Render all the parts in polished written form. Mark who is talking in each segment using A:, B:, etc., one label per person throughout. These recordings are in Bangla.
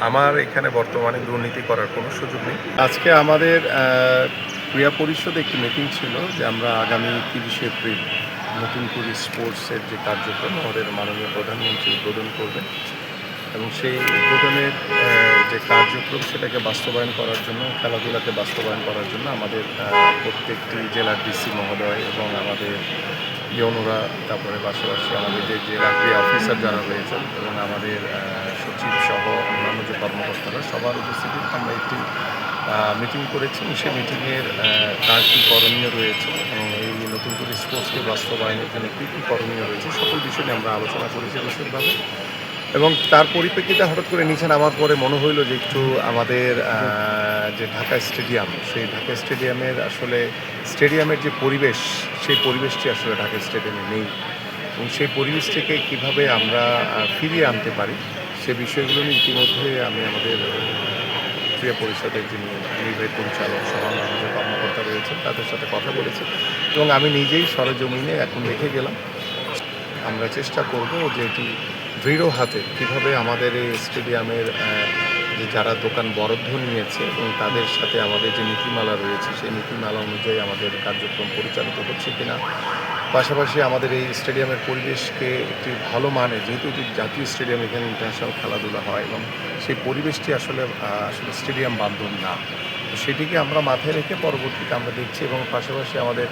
A: আমার এখানে বর্তমানে দুর্নীতি করার কোনো সুযোগ নেই।
B: আজকে আমাদের ক্রীড়া পরিষদে একটি মিটিং ছিল যে আমরা আগামী ৩০শে এপ্রিল নতুন করে স্পোর্টসের যে কার্যক্রম আমাদের মাননীয় প্রধানমন্ত্রী উদ্বোধন করবেন এবং সেই উদ্বোধনের যে কার্যক্রম সেটাকে বাস্তবায়ন করার জন্য, খেলাধুলাকে বাস্তবায়ন করার জন্য আমাদের প্রত্যেকটি জেলার ডিসি মহোদয় এবং আমাদের ইউনোরা, তারপরে পাশাপাশি আমাদের যে জেলা ক্রীড়া অফিসার যারা রয়েছেন এবং আমাদের সচিব সহ অন্যান্য যে কর্মকর্তারা সবার উপস্থিতিতে আমরা একটি মিটিং করেছি। সেই মিটিংয়ের কার কী করণীয় রয়েছে এবং এই নতুন করে স্পোর্টসকে বাস্তবায়নের জন্য কী কী করণীয় রয়েছে সকল বিষয় নিয়ে আমরা আলোচনা করেছি বিশদভাবে। এবং তার পরিপ্রেক্ষিতে হঠাৎ করে নিচে নামার পরে মনে হইল যে একটু আমাদের যে ঢাকা স্টেডিয়াম, সেই ঢাকা স্টেডিয়ামের আসলে স্টেডিয়ামের যে পরিবেশ, সেই পরিবেশটি আসলে ঢাকা স্টেডিয়ামে নেই এবং সেই পরিবেশটিকে কীভাবে আমরা ফিরিয়ে আনতে পারি সে বিষয়গুলো নিয়ে ইতিমধ্যে আমি আমাদের ক্রীড়া পরিষদের যিনি নির্বাহী পরিচালক সহ অন্যান্য যে কর্মকর্তা রয়েছেন তাদের সাথে কথা বলেছি এবং আমি নিজেই সরেজমিনে এখন দেখে গেলাম। আমরা চেষ্টা করব যে এটি দৃঢ় হাতে কীভাবে আমাদের এই স্টেডিয়ামের যে যারা দোকান বরাদ্দ নিয়েছে এবং তাদের সাথে আমাদের যে নীতিমালা রয়েছে সেই নীতিমালা অনুযায়ী আমাদের কার্যক্রম পরিচালিত হচ্ছে কিনা, পাশাপাশি আমাদের এই স্টেডিয়ামের পরিবেশকে একটি ভালো মানের, যেহেতু এটি জাতীয় স্টেডিয়াম, এখানে ইন্টারন্যাশনাল খেলাধুলা হয় এবং সেই পরিবেশটি আসলে স্টেডিয়াম বান্ধব না, তো সেটিকে আমরা মাথায় রেখে পরবর্তীতে আমরা দেখছি এবং পাশাপাশি আমাদের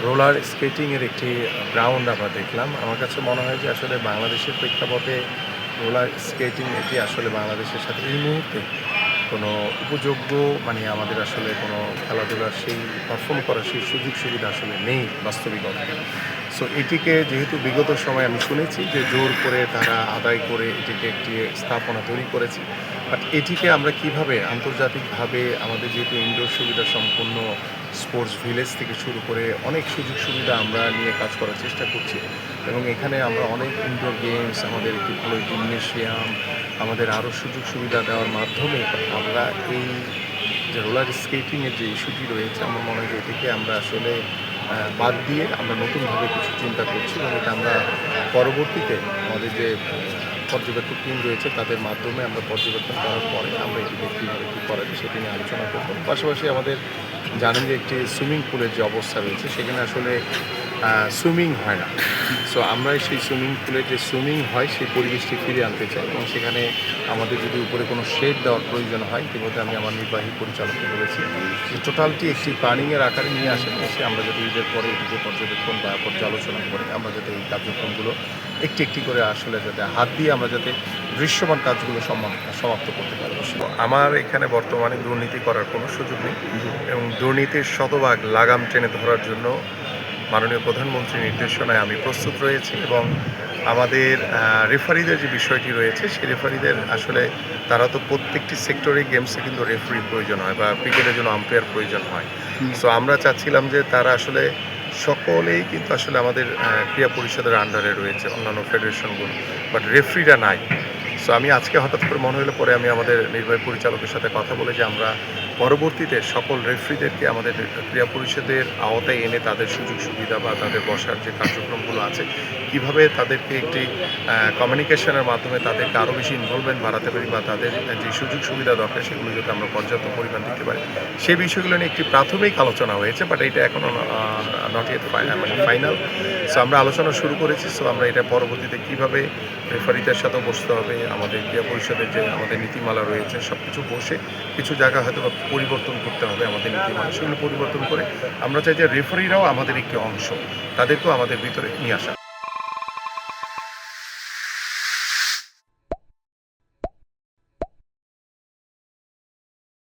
B: রোলার স্কেটিংয়ের একটি গ্রাউন্ড আমরা দেখলাম। আমার কাছে মনে হয় যে আসলে বাংলাদেশের প্রেক্ষাপটে রোলার স্কেটিং এটি আসলে বাংলাদেশের সাথে এই মুহূর্তে কোনো উপযোগ্য আমাদের আসলে কোনো খেলাধুলার সেই পারফর্ম করার সেই সুযোগ সুবিধা আসলে নেই বাস্তবিক অর্থে। সো এটিকে যেহেতু বিগত সময় আমি শুনেছি যে জোর করে তারা আদায় করে এটিকে একটি স্থাপনা তৈরি করেছে, বাট এটিকে আমরা কিভাবে আন্তর্জাতিকভাবে আমাদের যেহেতু ইনডোর সুবিধা সম্পন্ন স্পোর্টস ভিলেজ থেকে শুরু করে অনেক সুযোগ সুবিধা আমরা নিয়ে কাজ করার চেষ্টা করছি এবং এখানে আমরা অনেক ইনডোর গেমস, আমাদের একটি ভালো জিমনেশিয়াম, আমাদের আরও সুযোগ সুবিধা দেওয়ার মাধ্যমে আমরা এই যে রোলার স্কেটিংয়ের যে ইস্যুটি রয়েছে আমার মনে হয় যে এটিকে আমরা আসলে বাদ দিয়ে আমরা নতুনভাবে কিছু চিন্তা করছি এবং এটা আমরা পরবর্তীতে আমাদের যে পর্যবেক্ষক টিম রয়েছে তাদের মাধ্যমে আমরা পর্যবেক্ষণ করার পরে আমরা এটিকে কীভাবে কী করা যায় সেটি নিয়ে আলোচনা করব। পাশাপাশি আমাদের জানেন যে একটি সুইমিং পুলের যে অবস্থা রয়েছে সেখানে আসলে সুইমিং হয় না। সো আমরা সেই সুইমিং পুলে যে সুইমিং হয় সেই পরিবেশটি ফিরিয়ে আনতে চাই এবং সেখানে আমাদের যদি উপরে কোনো শেড দেওয়ার প্রয়োজন হয়, ইতিমধ্যে আমি আমার নির্বাহী পরিচালককে বলেছি যে টোটালটি একটি প্ল্যানিংয়ের আকারে নিয়ে আসেন, এসে আমরা যাতে ঈদের পরে এটিকে পর্যবেক্ষণ বা পর্যালোচনা করে আমরা যাতে এই কার্যক্রমগুলো একটি একটি করে আসলে যাতে হাত দিয়ে আমরা যাতে দৃশ্যমান কাজগুলো সমাপ্ত করতে পারি।
A: আমার এখানে বর্তমানে দুর্নীতি করার কোনো সুযোগ নেই এবং দুর্নীতির শতভাগ লাগাম টেনে ধরার জন্য মাননীয় প্রধানমন্ত্রীর নির্দেশনায় আমি প্রস্তুত রয়েছি এবং আমাদের রেফারিদের যে বিষয়টি রয়েছে সেই রেফারিদের আসলে তারা তো প্রত্যেকটি সেক্টরে গেমসে কিন্তু রেফারি প্রয়োজন হয় বা ক্রিকেটের জন্য আম্পায়ার প্রয়োজন হয়। সো আমরা চাচ্ছিলাম যে তারা আসলে সকলেই কিন্তু আসলে আমাদের ক্রীড়া পরিষদের আন্ডারে রয়েছে অন্যান্য ফেডারেশনগুলো, বাট রেফারিরা নাই। সো আমি আজকে হঠাৎ করে মনে হলো পরে আমি আমাদের নির্বাহী পরিচালকের সাথে কথা বলে যে আমরা পরবর্তীতে সকল রেফারিদেরকে আমাদের ক্রীড়া পরিষদের আওতায় এনে তাদের সুযোগ সুবিধা বা তাদের বসার যে কার্যক্রমগুলো আছে কিভাবে তাদেরকে একটি কমিউনিকেশনের মাধ্যমে তাদেরকে আরও বেশি ইনভলভমেন্ট বাড়াতে পারি বা তাদের যে সুযোগ সুবিধা দরকার সেগুলো যাতে আমরা পর্যাপ্ত পরিমাণ দিতে পারি সেই বিষয়গুলো নিয়ে একটি প্রাথমিক আলোচনা হয়েছে, বাট এটা এখনও নট ইয়েট ফাইনাল। সো আমরা আলোচনা শুরু করেছি। সো আমরা এটা পরবর্তীতে কীভাবে রেফারিদের সাথেও বসতে হবে, আমাদের ক্রীড়া পরিষদের যে আমাদের নীতিমালা রয়েছে সব কিছু বসে কিছু জায়গা হয়তো পরিবর্তন করতে হবে আমাদের নীতিমালা, সেগুলো পরিবর্তন করে আমরা চাই যে রেফারিরাও আমাদের একটি অংশ, তাদেরকেও আমাদের ভিতরে নিয়ে আসা।